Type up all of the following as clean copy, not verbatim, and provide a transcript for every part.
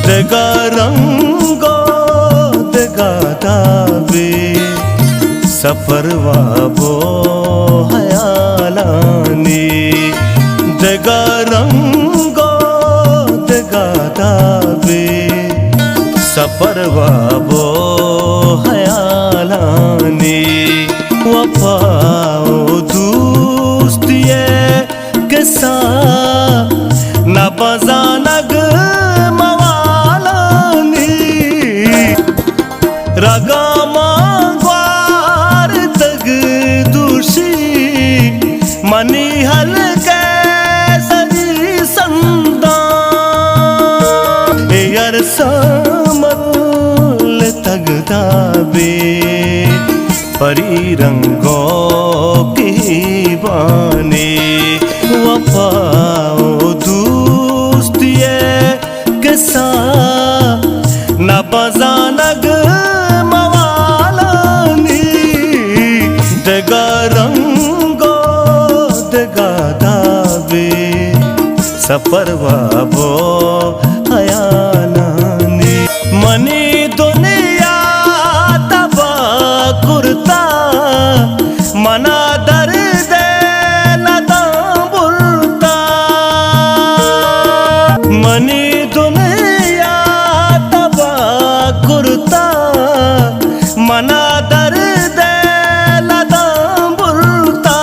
दगा रंगो दगा दावे सफरवा बो हयालानी दगा रंगो दगा दावे सफरवा बो हयालानी वफाओ दोस्तिये किस्सा ना बजानग मवालानी रगा मांगवार तग दूषी मनी हल के सजी संदा यार समल तग दावे परी रंगों की बाने वफाओ दोस्तिये किस्सा न बजानग मवालानी दगा रंगो दगा दावे सफरवा बो हयालानी मनी दुनिया तबा कुर्ता मना दर्द लता बुलता मनी दुनिया तबा कुर्ता मना दर्द लता बुलता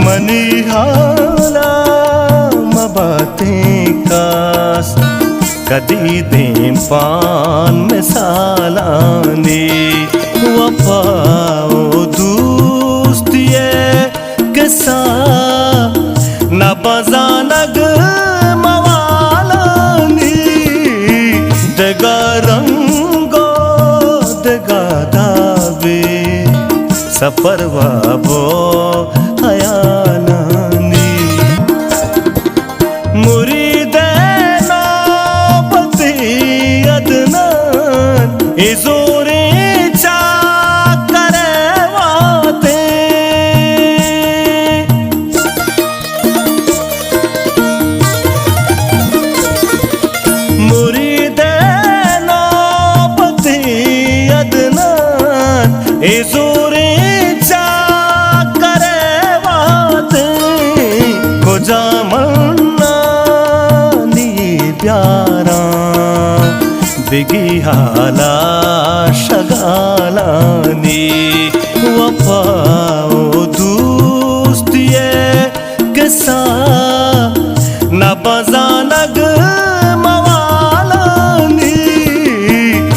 मनी हाला मबातें कास कदी दें पान मिसालानी वफाओ दोस्तिये किस्सा न बजानग मवालानी दगा रंगो दगा दावे सफरवा बो हयालानी मुरीदे नौबती अदनान इज़ोरे चा करे वाते मुरीदे नौबती अदनान इज़ोरे चा करे वाते को जामना नी प्यारा बिगी हाला शगालानी वफा